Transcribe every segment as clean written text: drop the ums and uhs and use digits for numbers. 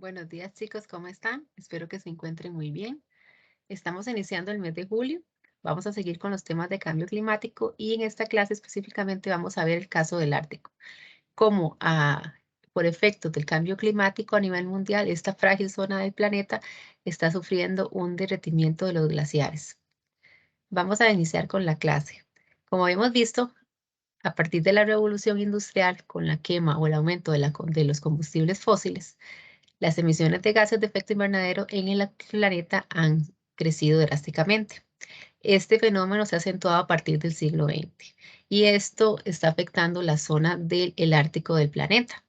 Buenos días chicos, ¿cómo están? Espero que se encuentren muy bien. Estamos iniciando el mes de julio. Vamos a seguir con los temas de cambio climático y en esta clase específicamente vamos a ver el caso del Ártico. Cómo por efectos del cambio climático a nivel mundial, esta frágil zona del planeta está sufriendo un derretimiento de los glaciares. Vamos a iniciar con la clase. Como hemos visto, a partir de la revolución industrial con la quema o el aumento de los combustibles fósiles, las emisiones de gases de efecto invernadero en el planeta han crecido drásticamente. Este fenómeno se ha acentuado a partir del siglo XX y esto está afectando la zona del Ártico del planeta.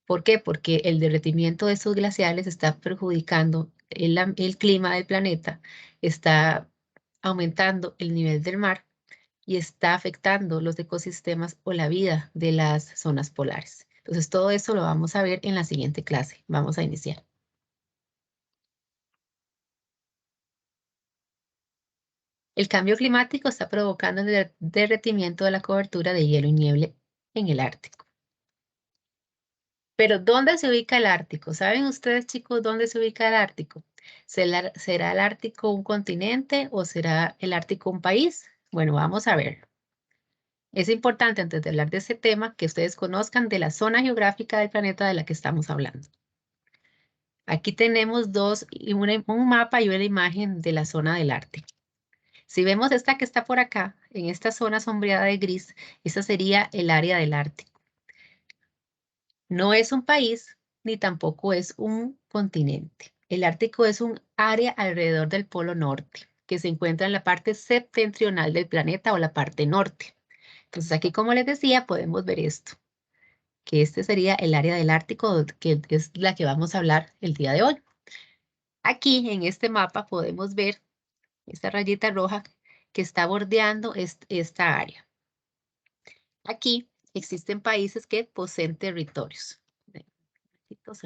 ¿Por qué? Porque el derretimiento de estos glaciares está perjudicando el clima del planeta, está aumentando el nivel del mar y está afectando los ecosistemas o la vida de las zonas polares. Entonces, todo eso lo vamos a ver en la siguiente clase. Vamos a iniciar. El cambio climático está provocando el derretimiento de la cobertura de hielo y nieve en el Ártico. Pero, ¿dónde se ubica el Ártico? ¿Saben ustedes, chicos, dónde se ubica el Ártico? ¿Será el Ártico un continente o será el Ártico un país? Bueno, vamos a ver. Es importante, antes de hablar de ese tema, que ustedes conozcan de la zona geográfica del planeta de la que estamos hablando. Aquí tenemos un mapa y una imagen de la zona del Ártico. Si vemos esta que está por acá, en esta zona sombreada de gris, esa sería el área del Ártico. No es un país ni tampoco es un continente. El Ártico es un área alrededor del Polo Norte, que se encuentra en la parte septentrional del planeta o la parte norte. Entonces aquí, como les decía, podemos ver esto, que este sería el área del Ártico, que es la que vamos a hablar el día de hoy. Aquí en este mapa podemos ver esta rayita roja que está bordeando esta área. Aquí existen países que poseen territorios.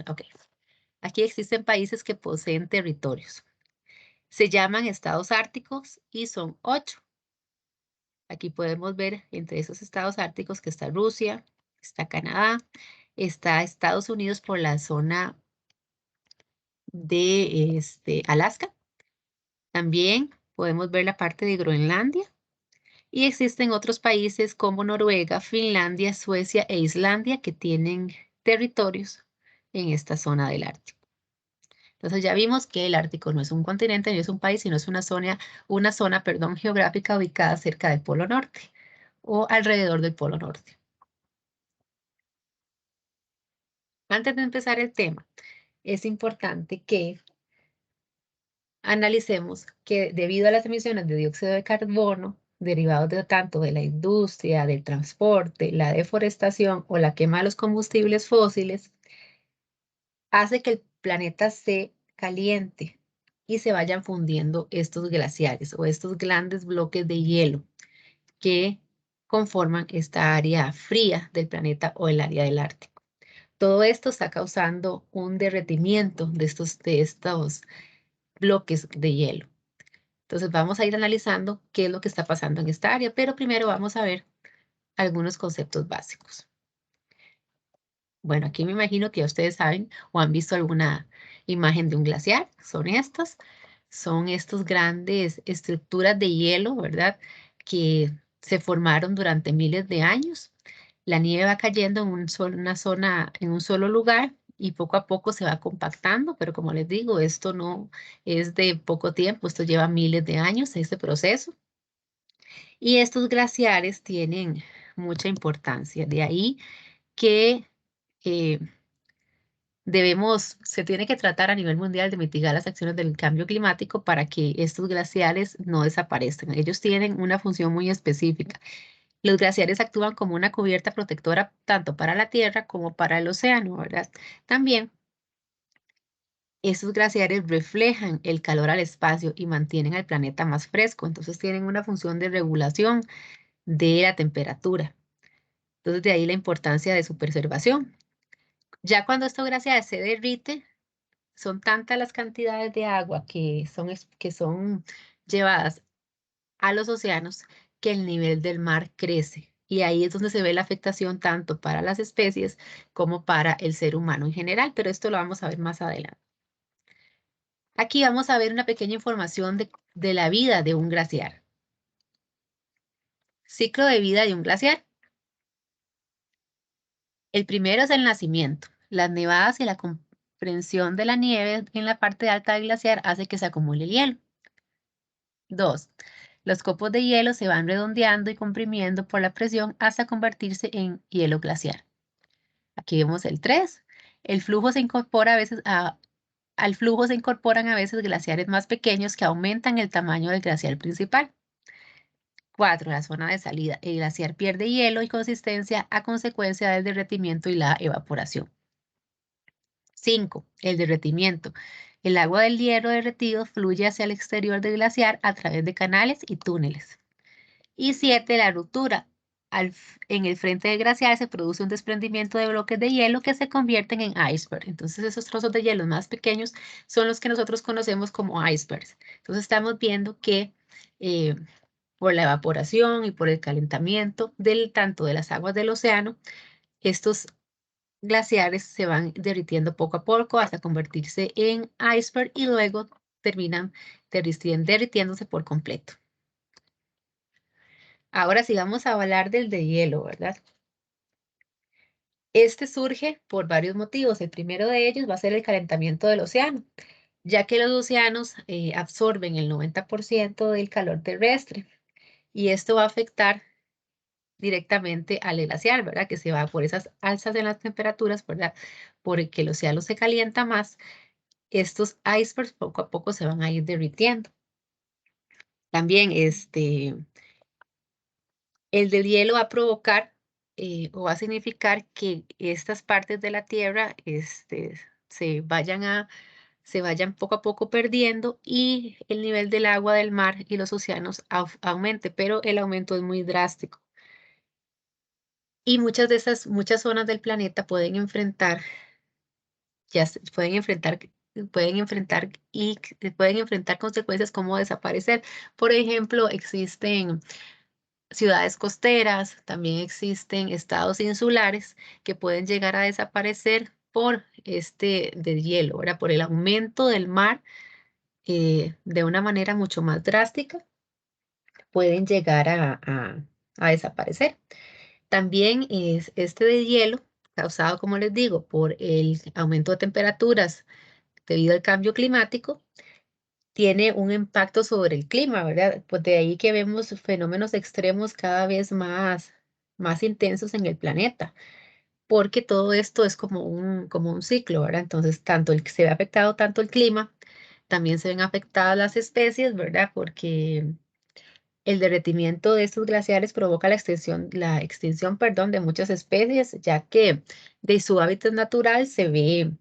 Ok. Aquí existen países que poseen territorios. Se llaman estados árticos y son 8. Aquí podemos ver entre esos estados árticos que está Rusia, está Canadá, está Estados Unidos por la zona de Alaska. También podemos ver la parte de Groenlandia. Y existen otros países como Noruega, Finlandia, Suecia e Islandia que tienen territorios en esta zona del Ártico. Entonces ya vimos que el Ártico no es un continente ni es un país, sino es una zona, geográfica ubicada cerca del Polo Norte o alrededor del Polo Norte. Antes de empezar el tema, es importante que analicemos que debido a las emisiones de dióxido de carbono derivados de tanto de la industria, del transporte, la deforestación o la quema de los combustibles fósiles, hace que el planeta se caliente y se vayan fundiendo estos glaciares o estos grandes bloques de hielo que conforman esta área fría del planeta o el área del Ártico. Todo esto está causando un derretimiento de estos bloques de hielo. Entonces vamos a ir analizando qué es lo que está pasando en esta área, pero primero vamos a ver algunos conceptos básicos. Bueno, aquí me imagino que ya ustedes saben o han visto alguna imagen de un glaciar. Son estos grandes estructuras de hielo, ¿verdad? Que se formaron durante miles de años. La nieve va cayendo en un solo lugar y poco a poco se va compactando, pero como les digo, esto no es de poco tiempo, esto lleva miles de años, este proceso. Y estos glaciares tienen mucha importancia, de ahí que eh, se tiene que tratar a nivel mundial de mitigar las acciones del cambio climático para que estos glaciares no desaparezcan. Ellos tienen una función muy específica. Los glaciares actúan como una cubierta protectora tanto para la Tierra como para el océano, ¿verdad? También estos glaciares reflejan el calor al espacio y mantienen al planeta más fresco, entonces tienen una función de regulación de la temperatura. Entonces de ahí la importancia de su preservación. Ya cuando estos glaciares se derriten, son tantas las cantidades de agua que son llevadas a los océanos que el nivel del mar crece Y ahí es donde se ve la afectación tanto para las especies como para el ser humano en general, pero esto lo vamos a ver más adelante. Aquí vamos a ver una pequeña información de la vida de un glaciar. Ciclo de vida de un glaciar. El primero es el nacimiento. Las nevadas y la comprensión de la nieve en la parte alta del glaciar hace que se acumule hielo. 2. Los copos de hielo se van redondeando y comprimiendo por la presión hasta convertirse en hielo glaciar. Aquí vemos el 3. El flujo se incorpora a veces al flujo se incorporan a veces glaciares más pequeños que aumentan el tamaño del glaciar principal. 4. La zona de salida. El glaciar pierde hielo y consistencia a consecuencia del derretimiento y la evaporación. 5. El derretimiento. El agua del hielo derretido fluye hacia el exterior del glaciar a través de canales y túneles. Y 7. La ruptura. En el frente del glaciar se produce un desprendimiento de bloques de hielo que se convierten en iceberg. Entonces esos trozos de hielo más pequeños son los que nosotros conocemos como icebergs. Entonces estamos viendo que por la evaporación y por el calentamiento tanto de las aguas del océano, estos glaciares se van derritiendo poco a poco hasta convertirse en iceberg y luego terminan derritiéndose por completo. Ahora sí vamos a hablar del de hielo, ¿verdad? Este surge por varios motivos. El primero de ellos va a ser el calentamiento del océano, ya que los océanos absorben el 90% del calor terrestre y esto va a afectar directamente al glaciar, ¿verdad? Que se va por esas alzas en las temperaturas, ¿verdad? Porque el océano se calienta más, estos icebergs poco a poco se van a ir derritiendo. También el del hielo va a provocar o va a significar que estas partes de la Tierra se vayan poco a poco perdiendo y el nivel del agua del mar y los océanos aumente, pero el aumento es muy drástico. Y muchas zonas del planeta pueden enfrentar, pueden enfrentar consecuencias como desaparecer. Por ejemplo, existen ciudades costeras, también existen estados insulares que pueden llegar a desaparecer por del hielo, ¿verdad? Por el aumento del mar de una manera mucho más drástica, pueden llegar a desaparecer. También es de hielo, causado, como les digo, por el aumento de temperaturas debido al cambio climático, tiene un impacto sobre el clima, ¿verdad? Pues de ahí que vemos fenómenos extremos cada vez más intensos en el planeta, porque todo esto es como un ciclo, ¿verdad? Entonces, se ve afectado tanto el clima, también se ven afectadas las especies, ¿verdad? Porque el derretimiento de estos glaciares provoca la extinción, perdón, de muchas especies, ya que de su hábitat natural se ve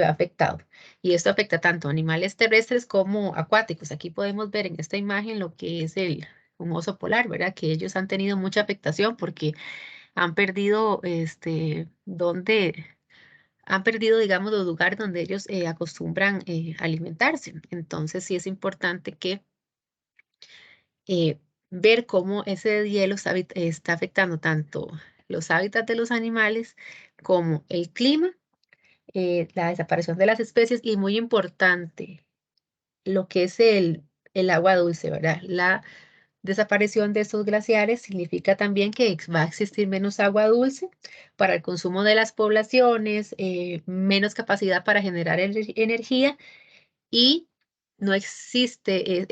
afectado. Y esto afecta tanto a animales terrestres como acuáticos. Aquí podemos ver en esta imagen lo que es un oso polar, ¿verdad? Que ellos han tenido mucha afectación porque han perdido, han perdido, digamos, los lugares donde ellos acostumbran alimentarse. Entonces, sí es importante que eh, ver cómo ese hielo está afectando tanto los hábitats de los animales como el clima, la desaparición de las especies y muy importante, lo que es el agua dulce, ¿verdad? La desaparición de estos glaciares significa también que va a existir menos agua dulce para el consumo de las poblaciones, menos capacidad para generar energía y no existe,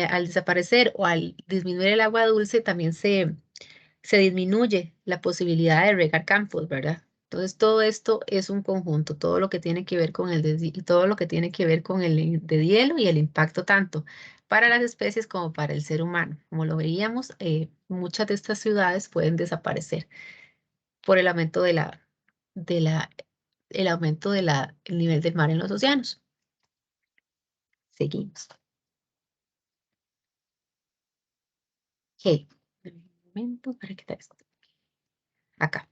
al desaparecer o al disminuir el agua dulce, también se disminuye la posibilidad de regar campos, ¿verdad? Entonces, todo esto es un conjunto, todo lo que tiene que ver con todo lo que tiene que ver con el de hielo y el impacto tanto para las especies como para el ser humano. Como lo veíamos, muchas de estas ciudades pueden desaparecer por el aumento de la, el aumento el nivel del mar en los océanos. Seguimos. Ok, un momento para quitar esto. Acá.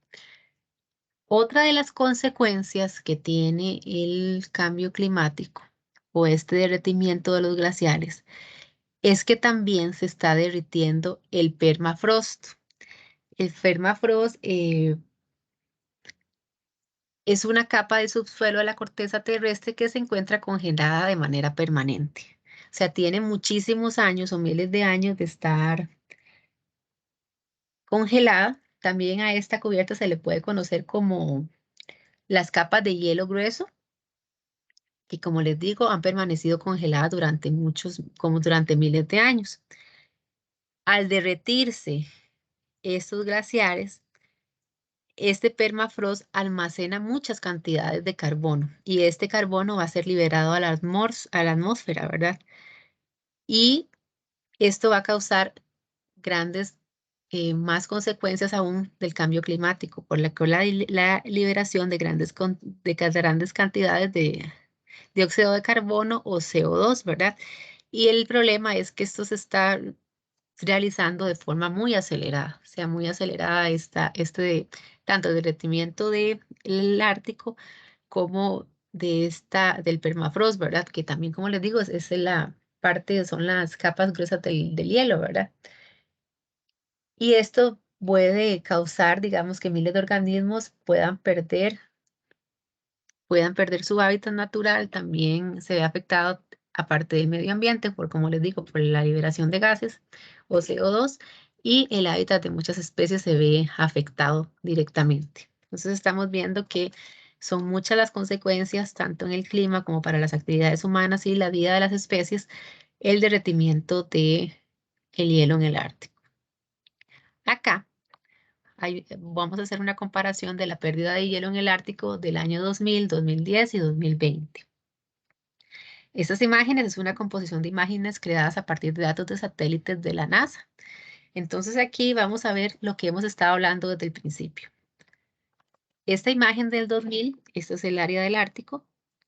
Otra de las consecuencias que tiene el cambio climático o este derretimiento de los glaciares es que también se está derritiendo el permafrost. El permafrost es una capa de subsuelo de la corteza terrestre que se encuentra congelada de manera permanente. O sea, tiene muchísimos años o miles de años de estar congelada. También a esta cubierta se le puede conocer como las capas de hielo grueso, que como les digo, han permanecido congeladas durante como durante miles de años. Al derretirse estos glaciares, este permafrost almacena muchas cantidades de carbono y este carbono va a ser liberado a a la atmósfera, ¿verdad? Y esto va a causar grandes, más consecuencias aún del cambio climático, por la liberación de grandes cantidades de dióxido de carbono o CO2, ¿verdad? Y el problema es que esto se está realizando de forma muy acelerada, o sea, muy acelerada tanto el derretimiento del Ártico como del permafrost, ¿verdad? Que también, como les digo, es la parte, son las capas gruesas del hielo, ¿verdad? Y esto puede causar, digamos, que miles de organismos puedan perder su hábitat natural. También se ve afectado, aparte del medio ambiente, como les digo, por la liberación de gases o CO2, y el hábitat de muchas especies se ve afectado directamente. Entonces estamos viendo que son muchas las consecuencias, tanto en el clima como para las actividades humanas y la vida de las especies, el derretimiento de el hielo en el Ártico. Acá vamos a hacer una comparación de la pérdida de hielo en el Ártico del año 2000, 2010 y 2020. Estas imágenes es una composición de imágenes creadas a partir de datos de satélites de la NASA. Entonces aquí vamos a ver lo que hemos estado hablando desde el principio. Esta imagen del 2000, esto es el área del Ártico,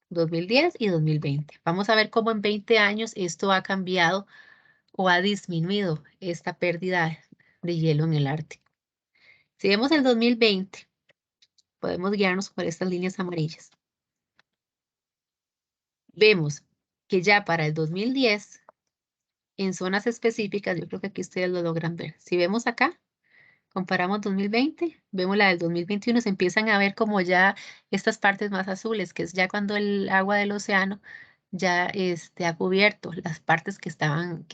2010 y 2020. Vamos a ver cómo en 20 años esto ha cambiado o ha disminuido esta pérdida de hielo en el Ártico. Si vemos el 2020, podemos guiarnos por estas líneas amarillas. Vemos que ya para el 2010, en zonas específicas, yo creo que aquí ustedes lo logran ver. Si vemos acá, comparamos 2020, vemos la del 2021, se empiezan a ver como ya estas partes más azules, que es ya cuando el agua del océano ya ha cubierto las partes que estaban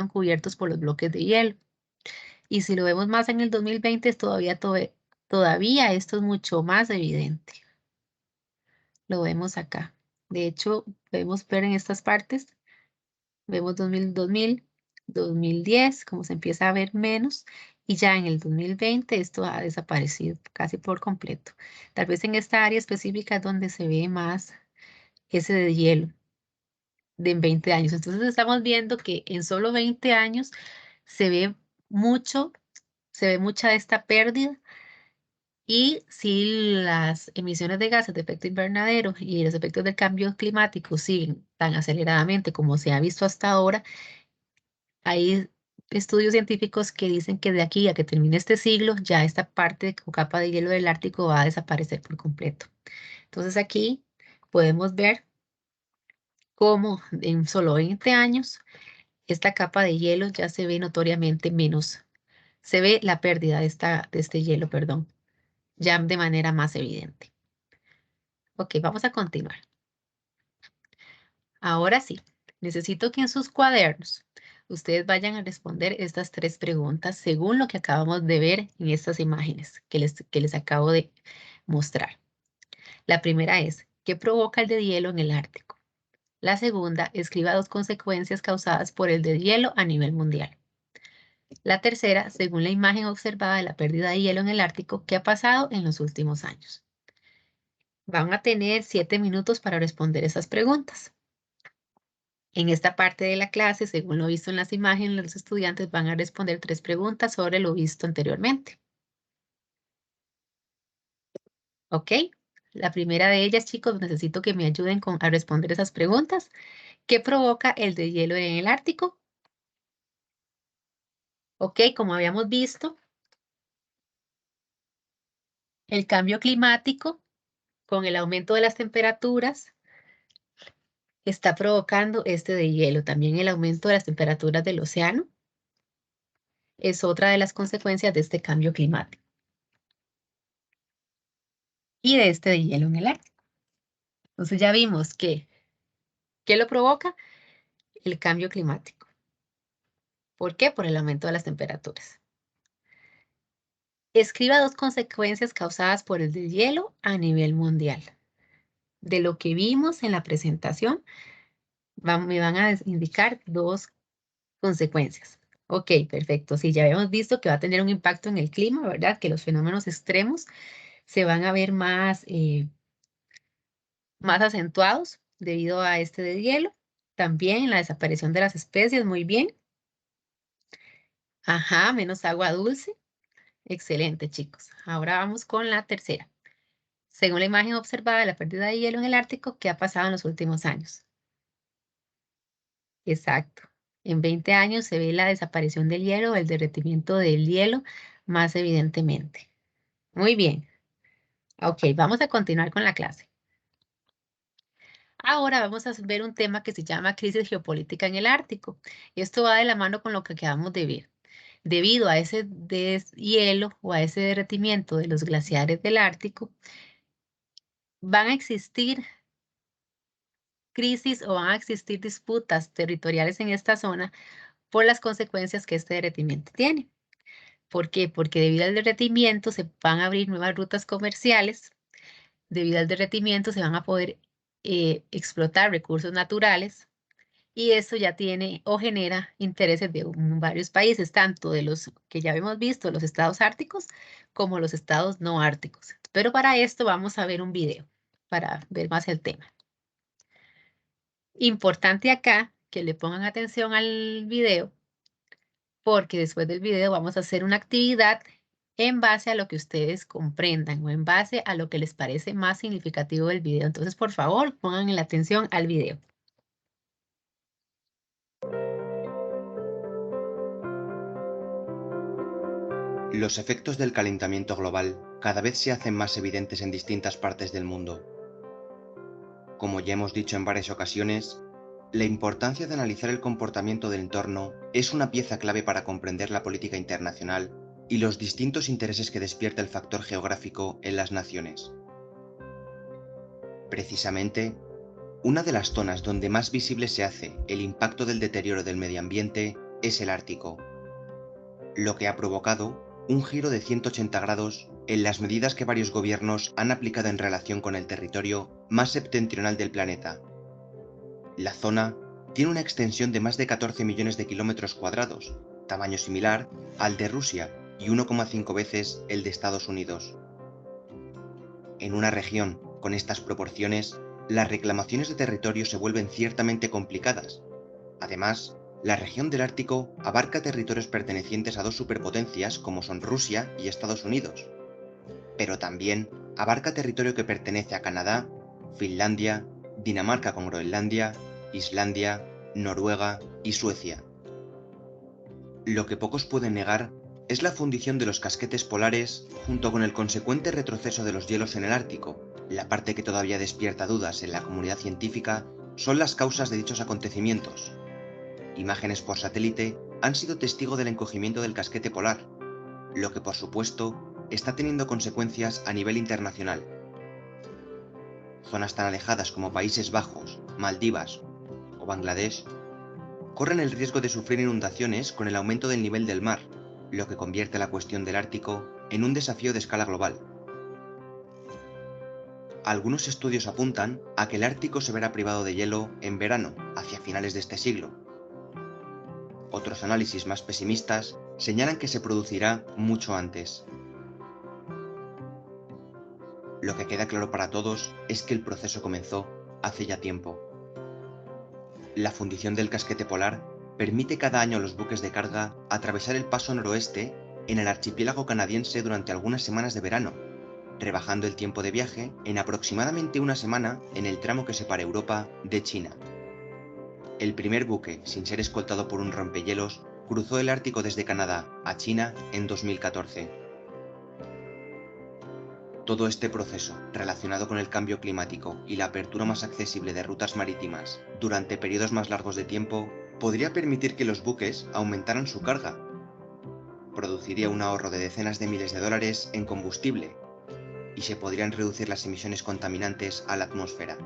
cubiertos por los bloques de hielo. Y si lo vemos más en el 2020, todavía esto es mucho más evidente. Lo vemos acá. De hecho, podemos ver en estas partes. Vemos 2010, como se empieza a ver menos, y ya en el 2020 esto ha desaparecido casi por completo. Tal vez en esta área específica es donde se ve más ese de hielo de en 20 años. Entonces estamos viendo que en solo 20 años se ve mucho, se ve mucha de esta pérdida. Y si las emisiones de gases de efecto invernadero y los efectos del cambio climático siguen tan aceleradamente como se ha visto hasta ahora, hay estudios científicos que dicen que de aquí a que termine este siglo, ya esta parte o capa de hielo del Ártico va a desaparecer por completo. Entonces aquí podemos ver cómo en solo 20 años esta capa de hielo ya se ve notoriamente menos. Se ve la pérdida de este hielo, perdón, ya de manera más evidente. Ok, vamos a continuar. Ahora sí, necesito que en sus cuadernos ustedes vayan a responder estas 3 preguntas según lo que acabamos de ver en estas imágenes que les acabo de mostrar. La primera es, ¿qué provoca el deshielo en el Ártico? La segunda, escriba 2 consecuencias causadas por el deshielo a nivel mundial. La tercera, según la imagen observada de la pérdida de hielo en el Ártico, ¿qué ha pasado en los últimos años? Van a tener 7 minutos para responder esas preguntas. En esta parte de la clase, según lo visto en las imágenes, los estudiantes van a responder 3 preguntas sobre lo visto anteriormente. ¿Ok? La primera de ellas, chicos, necesito que me ayuden a responder esas preguntas. ¿Qué provoca el deshielo en el Ártico? ¿Ok? Como habíamos visto, el cambio climático con el aumento de las temperaturas está provocando este deshielo. También el aumento de las temperaturas del océano es otra de las consecuencias de este cambio climático y de este deshielo en el Ártico. Entonces ya vimos que, ¿qué lo provoca? El cambio climático. ¿Por qué? Por el aumento de las temperaturas. Escriba 2 consecuencias causadas por el deshielo a nivel mundial. De lo que vimos en la presentación, me van a indicar 2 consecuencias. Ok, perfecto. Sí, ya habíamos visto que va a tener un impacto en el clima, ¿verdad? Que los fenómenos extremos se van a ver más acentuados debido a este deshielo. También la desaparición de las especies, muy bien. Ajá, menos agua dulce. Excelente, chicos. Ahora vamos con la tercera. Según la imagen observada de la pérdida de hielo en el Ártico, ¿qué ha pasado en los últimos años? Exacto. En 20 años se ve la desaparición del hielo, el derretimiento del hielo más evidentemente. Muy bien. Ok, vamos a continuar con la clase. Ahora vamos a ver un tema que se llama crisis geopolítica en el Ártico. Esto va de la mano con lo que acabamos de ver. Debido a ese deshielo o a ese derretimiento de los glaciares del Ártico, van a existir crisis o van a existir disputas territoriales en esta zona por las consecuencias que este derretimiento tiene. ¿Por qué? Porque debido al derretimiento se van a abrir nuevas rutas comerciales, debido al derretimiento se van a poder explotar recursos naturales y eso ya tiene o genera intereses de varios países, tanto de los que ya hemos visto, los estados árticos, como los estados no árticos. Pero para esto vamos a ver un video para ver más el tema. Importante acá que le pongan atención al video porque después del video vamos a hacer una actividad en base a lo que ustedes comprendan o en base a lo que les parece más significativo del video. Entonces, por favor, pongan la atención al video. Los efectos del calentamiento global cada vez se hacen más evidentes en distintas partes del mundo. Como ya hemos dicho en varias ocasiones, la importancia de analizar el comportamiento del entorno es una pieza clave para comprender la política internacional y los distintos intereses que despierta el factor geográfico en las naciones. Precisamente, una de las zonas donde más visible se hace el impacto del deterioro del medio ambiente es el Ártico, lo que ha provocado un giro de 180 grados en las medidas que varios gobiernos han aplicado en relación con el territorio más septentrional del planeta. La zona tiene una extensión de más de 14 millones de kilómetros cuadrados, tamaño similar al de Rusia y 1,5 veces el de Estados Unidos. En una región con estas proporciones, las reclamaciones de territorio se vuelven ciertamente complicadas. Además, la región del Ártico abarca territorios pertenecientes a dos superpotencias como son Rusia y Estados Unidos, pero también abarca territorio que pertenece a Canadá, Finlandia, Dinamarca con Groenlandia, Islandia, Noruega y Suecia. Lo que pocos pueden negar es la fundición de los casquetes polares junto con el consecuente retroceso de los hielos en el Ártico. La parte que todavía despierta dudas en la comunidad científica son las causas de dichos acontecimientos. Imágenes por satélite han sido testigo del encogimiento del casquete polar, lo que por supuesto está teniendo consecuencias a nivel internacional. Zonas tan alejadas como Países Bajos, Maldivas o Bangladesh corren el riesgo de sufrir inundaciones con el aumento del nivel del mar, lo que convierte la cuestión del Ártico en un desafío de escala global. Algunos estudios apuntan a que el Ártico se verá privado de hielo en verano, hacia finales de este siglo. Otros análisis más pesimistas señalan que se producirá mucho antes. Lo que queda claro para todos es que el proceso comenzó hace ya tiempo. La fundición del casquete polar permite cada año a los buques de carga atravesar el paso noroeste en el archipiélago canadiense durante algunas semanas de verano, rebajando el tiempo de viaje en aproximadamente una semana en el tramo que separa Europa de China. El primer buque, sin ser escoltado por un rompehielos, cruzó el Ártico desde Canadá a China en 2014. Todo este proceso, relacionado con el cambio climático y la apertura más accesible de rutas marítimas durante periodos más largos de tiempo, podría permitir que los buques aumentaran su carga. produciría un ahorro de decenas de miles de dólares en combustible y se podrían reducir las emisiones contaminantes a la atmósfera.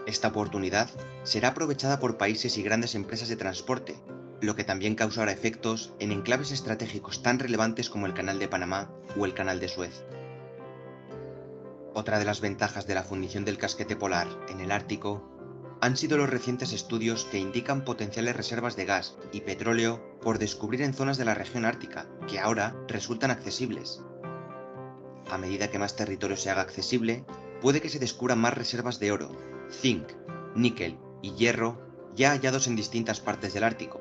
Esta oportunidad será aprovechada por países y grandes empresas de transporte, lo que también causará efectos en enclaves estratégicos tan relevantes como el Canal de Panamá o el Canal de Suez. Otra de las ventajas de la fundición del casquete polar en el Ártico han sido los recientes estudios que indican potenciales reservas de gas y petróleo por descubrir en zonas de la región ártica, que ahora resultan accesibles. A medida que más territorio se haga accesible, puede que se descubran más reservas de oro, zinc, níquel y hierro ya hallados en distintas partes del Ártico.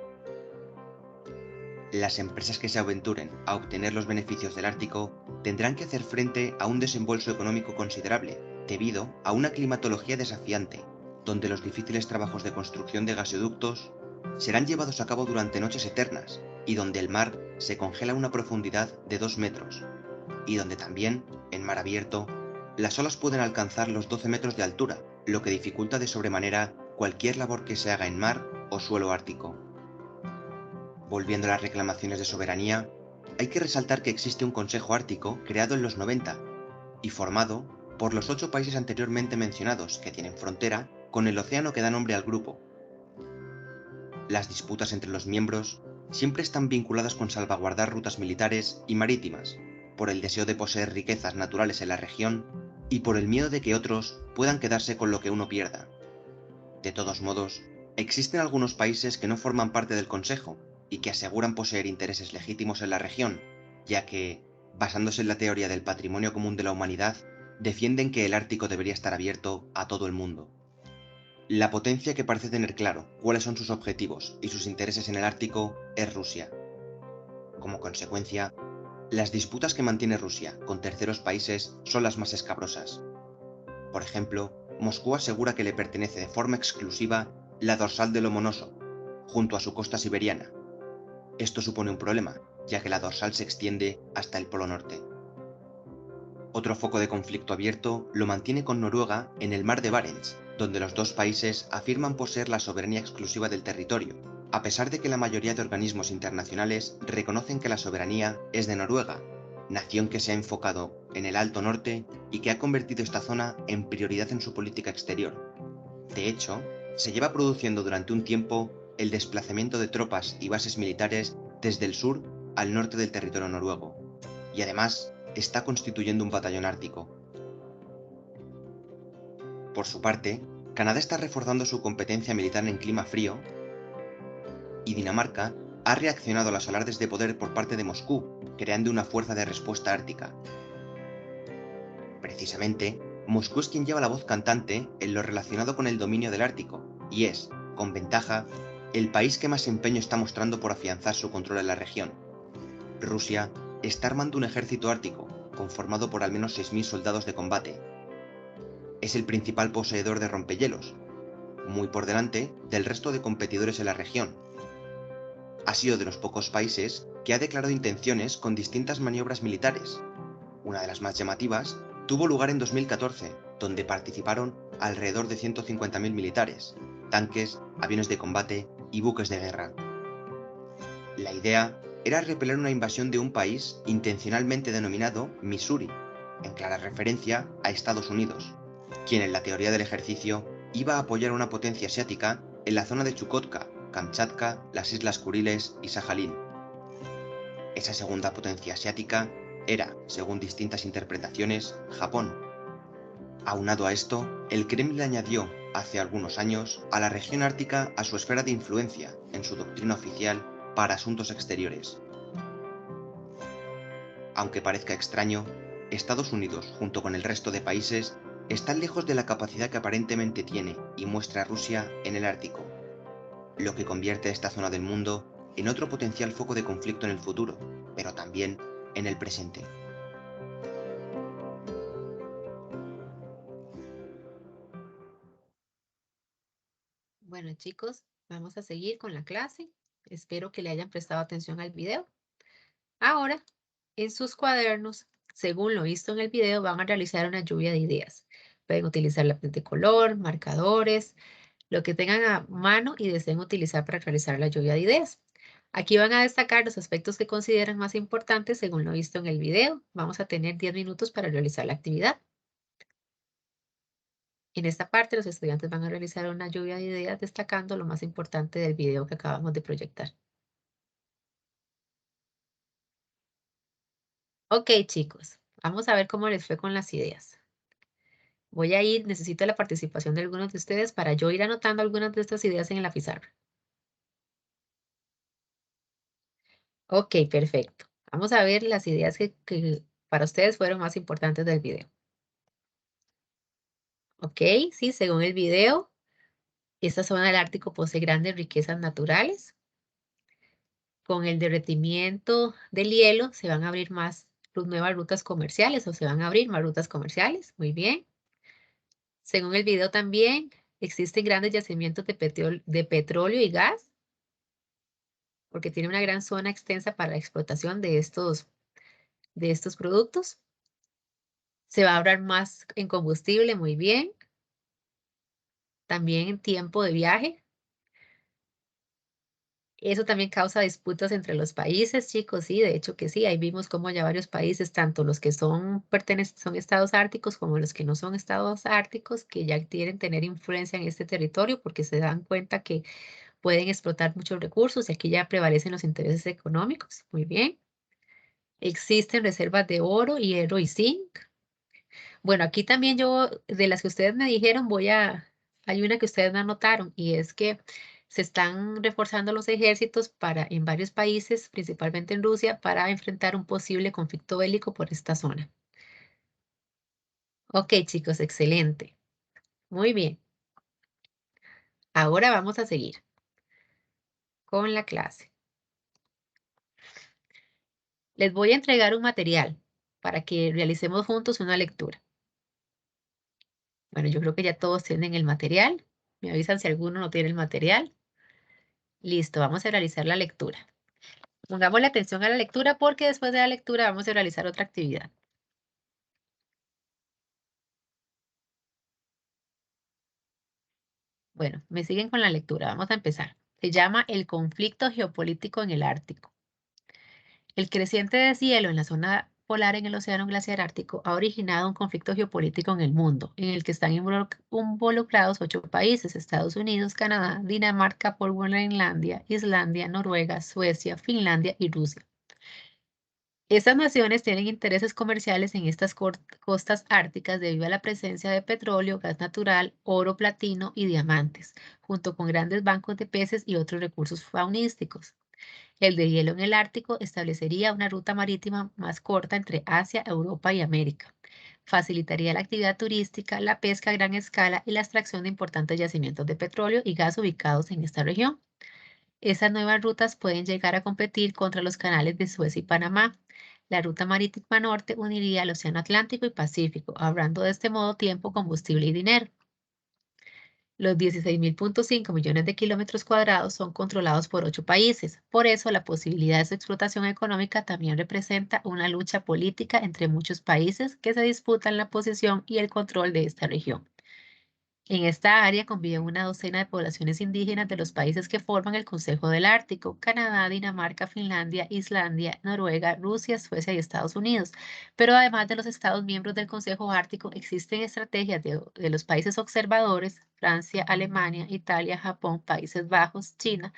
Las empresas que se aventuren a obtener los beneficios del Ártico tendrán que hacer frente a un desembolso económico considerable, debido a una climatología desafiante, donde los difíciles trabajos de construcción de gasoductos serán llevados a cabo durante noches eternas, y donde el mar se congela a una profundidad de 2 metros, y donde también, en mar abierto, las olas pueden alcanzar los 12 metros de altura, lo que dificulta de sobremanera cualquier labor que se haga en mar o suelo ártico. Volviendo a las reclamaciones de soberanía, hay que resaltar que existe un Consejo Ártico creado en los 90 y formado por los 8 países anteriormente mencionados que tienen frontera con el océano que da nombre al grupo. Las disputas entre los miembros siempre están vinculadas con salvaguardar rutas militares y marítimas, por el deseo de poseer riquezas naturales en la región y por el miedo de que otros puedan quedarse con lo que uno pierda. De todos modos, existen algunos países que no forman parte del Consejo y que aseguran poseer intereses legítimos en la región, ya que, basándose en la teoría del patrimonio común de la humanidad, defienden que el Ártico debería estar abierto a todo el mundo. La potencia que parece tener claro cuáles son sus objetivos y sus intereses en el Ártico es Rusia. Como consecuencia, las disputas que mantiene Rusia con terceros países son las más escabrosas. Por ejemplo, Moscú asegura que le pertenece de forma exclusiva la dorsal de Lomonosov, junto a su costa siberiana. Esto supone un problema, ya que la dorsal se extiende hasta el Polo Norte. Otro foco de conflicto abierto lo mantiene con Noruega en el mar de Barents, donde los dos países afirman poseer la soberanía exclusiva del territorio, a pesar de que la mayoría de organismos internacionales reconocen que la soberanía es de Noruega, nación que se ha enfocado en el Alto Norte y que ha convertido esta zona en prioridad en su política exterior. De hecho, se lleva produciendo durante un tiempo el desplazamiento de tropas y bases militares desde el sur al norte del territorio noruego, y además está constituyendo un batallón ártico. Por su parte, Canadá está reforzando su competencia militar en clima frío y Dinamarca ha reaccionado a los alardes de poder por parte de Moscú, creando una fuerza de respuesta ártica. Precisamente, Moscú es quien lleva la voz cantante en lo relacionado con el dominio del Ártico, y es, con ventaja, el país que más empeño está mostrando por afianzar su control en la región. Rusia está armando un ejército ártico, conformado por al menos 6.000 soldados de combate. Es el principal poseedor de rompehielos, muy por delante del resto de competidores en la región. Ha sido de los pocos países que ha declarado intenciones con distintas maniobras militares. Una de las más llamativas tuvo lugar en 2014, donde participaron alrededor de 150.000 militares, tanques, aviones de combate y buques de guerra. La idea era repeler una invasión de un país intencionalmente denominado Missouri, en clara referencia a Estados Unidos, quien en la teoría del ejercicio iba a apoyar a una potencia asiática en la zona de Chukotka, Kamchatka, las Islas Kuriles y Sajalín. Esa segunda potencia asiática era, según distintas interpretaciones, Japón. Aunado a esto, el Kremlin añadió, hace algunos años, a la región ártica a su esfera de influencia en su doctrina oficial para asuntos exteriores. Aunque parezca extraño, Estados Unidos, junto con el resto de países, están lejos de la capacidad que aparentemente tiene y muestra Rusia en el Ártico, lo que convierte a esta zona del mundo en otro potencial foco de conflicto en el futuro, pero también en el presente. Bueno, chicos, vamos a seguir con la clase. Espero que le hayan prestado atención al video. Ahora, en sus cuadernos, según lo visto en el video, van a realizar una lluvia de ideas. Pueden utilizar lápiz de color, marcadores, lo que tengan a mano y deseen utilizar para realizar la lluvia de ideas. Aquí van a destacar los aspectos que consideran más importantes según lo visto en el video. Vamos a tener 10 minutos para realizar la actividad. En esta parte, los estudiantes van a realizar una lluvia de ideas destacando lo más importante del video que acabamos de proyectar. Ok, chicos, vamos a ver cómo les fue con las ideas. Necesito la participación de algunos de ustedes para yo ir anotando algunas de estas ideas en la pizarra. Ok, perfecto. Vamos a ver las ideas que para ustedes fueron más importantes del video. Ok, sí, según el video, esta zona del Ártico posee grandes riquezas naturales. Con el derretimiento del hielo se van a abrir nuevas rutas comerciales o se van a abrir más rutas comerciales. Muy bien. Según el video también, existen grandes yacimientos de petróleo y gas porque tiene una gran zona extensa para la explotación de estos productos. Se va a ahorrar más en combustible, muy bien. También en tiempo de viaje. Eso también causa disputas entre los países, chicos, sí, de hecho que sí, ahí vimos como ya varios países, tanto los que son estados árticos como los que no son estados árticos, que ya quieren tener influencia en este territorio porque se dan cuenta que pueden explotar muchos recursos y aquí ya prevalecen los intereses económicos. Muy bien. Existen reservas de oro, hierro y zinc. Bueno, aquí también yo, de las que ustedes me dijeron, hay una que ustedes me anotaron y es que se están reforzando los ejércitos en varios países, principalmente en Rusia, para enfrentar un posible conflicto bélico por esta zona. Ok, chicos, excelente. Muy bien. Ahora vamos a seguir con la clase. Les voy a entregar un material para que realicemos juntos una lectura. Bueno, yo creo que ya todos tienen el material. Me avisan si alguno no tiene el material. Listo, vamos a realizar la lectura. Pongamos la atención a la lectura porque después de la lectura vamos a realizar otra actividad. Bueno, me siguen con la lectura. Vamos a empezar. Se llama El conflicto geopolítico en el Ártico. El creciente deshielo en la zona polar en el océano glaciar ártico ha originado un conflicto geopolítico en el mundo, en el que están involucrados 8 países: Estados Unidos, Canadá, Dinamarca, Groenlandia, Islandia, Noruega, Suecia, Finlandia y Rusia. Estas naciones tienen intereses comerciales en estas costas árticas debido a la presencia de petróleo, gas natural, oro, platino y diamantes, junto con grandes bancos de peces y otros recursos faunísticos. El deshielo en el Ártico establecería una ruta marítima más corta entre Asia, Europa y América. Facilitaría la actividad turística, la pesca a gran escala y la extracción de importantes yacimientos de petróleo y gas ubicados en esta región. Esas nuevas rutas pueden llegar a competir contra los canales de Suez y Panamá. La ruta marítima norte uniría el Océano Atlántico y Pacífico, ahorrando de este modo tiempo, combustible y dinero. Los 16.5 millones de kilómetros cuadrados son controlados por 8 países. Por eso, la posibilidad de su explotación económica también representa una lucha política entre muchos países que se disputan la posesión y el control de esta región. En esta área conviven una docena de poblaciones indígenas de los países que forman el Consejo del Ártico: Canadá, Dinamarca, Finlandia, Islandia, Noruega, Rusia, Suecia y Estados Unidos. Pero además de los Estados miembros del Consejo Ártico, existen estrategias de los países observadores: Francia, Alemania, Italia, Japón, Países Bajos, China,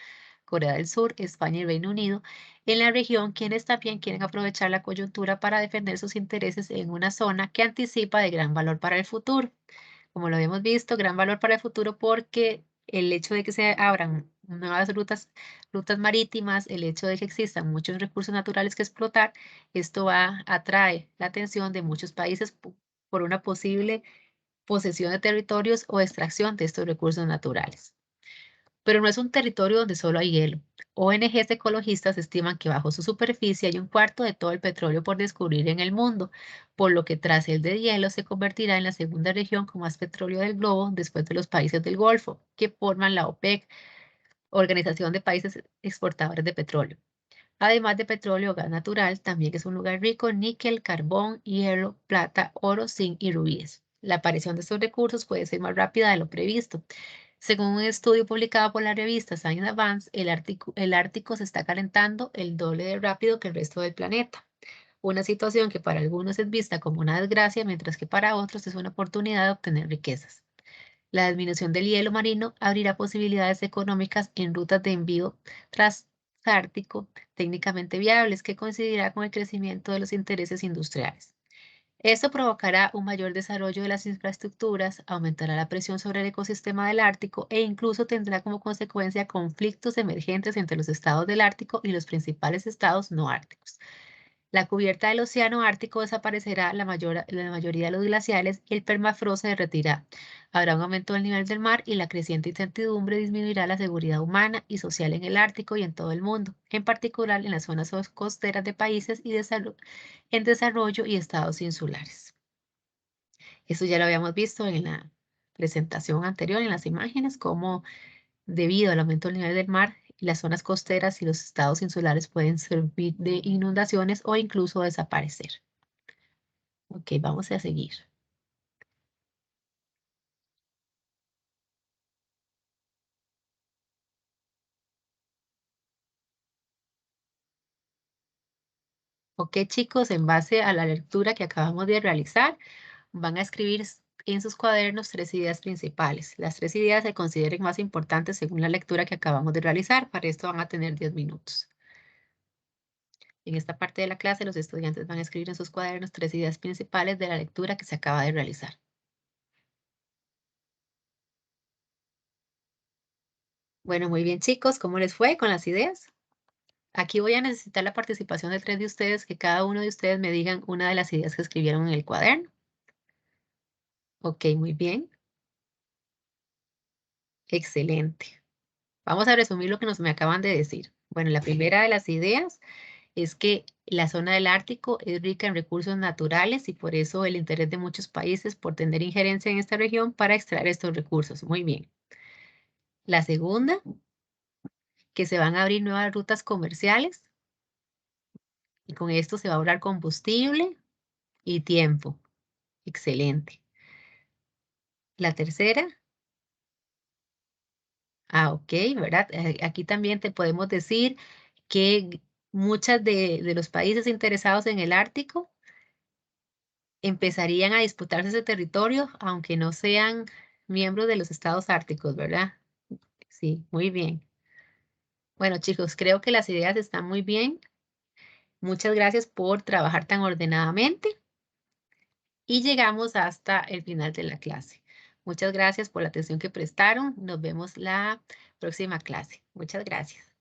Corea del Sur, España y Reino Unido, en la región, quienes también quieren aprovechar la coyuntura para defender sus intereses en una zona que anticipa de gran valor para el futuro. Como lo hemos visto, gran valor para el futuro porque el hecho de que se abran nuevas rutas marítimas, el hecho de que existan muchos recursos naturales que explotar, esto atrae la atención de muchos países por una posible posesión de territorios o extracción de estos recursos naturales. Pero no es un territorio donde solo hay hielo. ONGs ecologistas estiman que bajo su superficie hay un cuarto de todo el petróleo por descubrir en el mundo, por lo que tras el deshielo se convertirá en la segunda región con más petróleo del globo después de los países del Golfo, que forman la OPEC, Organización de Países Exportadores de Petróleo. Además de petróleo o gas natural, también es un lugar rico en níquel, carbón, hierro, plata, oro, zinc y rubíes. La aparición de estos recursos puede ser más rápida de lo previsto. Según un estudio publicado por la revista Science Advance, el Ártico se está calentando el doble de rápido que el resto del planeta. Una situación que para algunos es vista como una desgracia, mientras que para otros es una oportunidad de obtener riquezas. La disminución del hielo marino abrirá posibilidades económicas en rutas de envío transártico técnicamente viables que coincidirá con el crecimiento de los intereses industriales. Esto provocará un mayor desarrollo de las infraestructuras, aumentará la presión sobre el ecosistema del Ártico e incluso tendrá como consecuencia conflictos emergentes entre los estados del Ártico y los principales estados no árticos. La cubierta del océano Ártico desaparecerá, la mayoría de los glaciales y el permafrost se derretirá. Habrá un aumento del nivel del mar y la creciente incertidumbre disminuirá la seguridad humana y social en el Ártico y en todo el mundo, en particular en las zonas costeras de países en desarrollo y estados insulares. Eso ya lo habíamos visto en la presentación anterior, en las imágenes, cómo debido al aumento del nivel del mar, las zonas costeras y los estados insulares pueden servir de inundaciones o incluso desaparecer. Ok, vamos a seguir. Ok, chicos, en base a la lectura que acabamos de realizar, van a escribir en sus cuadernos 3 ideas principales. Las 3 ideas se consideren más importantes según la lectura que acabamos de realizar. Para esto van a tener 10 minutos. En esta parte de la clase, los estudiantes van a escribir en sus cuadernos 3 ideas principales de la lectura que se acaba de realizar. Bueno, muy bien, chicos, ¿cómo les fue con las ideas? Aquí voy a necesitar la participación de 3 de ustedes, que cada uno de ustedes me digan una de las ideas que escribieron en el cuaderno. Ok, muy bien. Excelente. Vamos a resumir lo que me acaban de decir. Bueno, la primera de las ideas es que la zona del Ártico es rica en recursos naturales y por eso el interés de muchos países por tener injerencia en esta región para extraer estos recursos. Muy bien. La segunda, que se van a abrir nuevas rutas comerciales y con esto se va a ahorrar combustible y tiempo. Excelente. La tercera, ok, ¿verdad? Aquí también te podemos decir que muchas de los países interesados en el Ártico empezarían a disputarse ese territorio, aunque no sean miembros de los estados árticos, ¿verdad? Sí, muy bien. Bueno, chicos, creo que las ideas están muy bien. Muchas gracias por trabajar tan ordenadamente y llegamos hasta el final de la clase. Muchas gracias por la atención que prestaron. Nos vemos la próxima clase. Muchas gracias.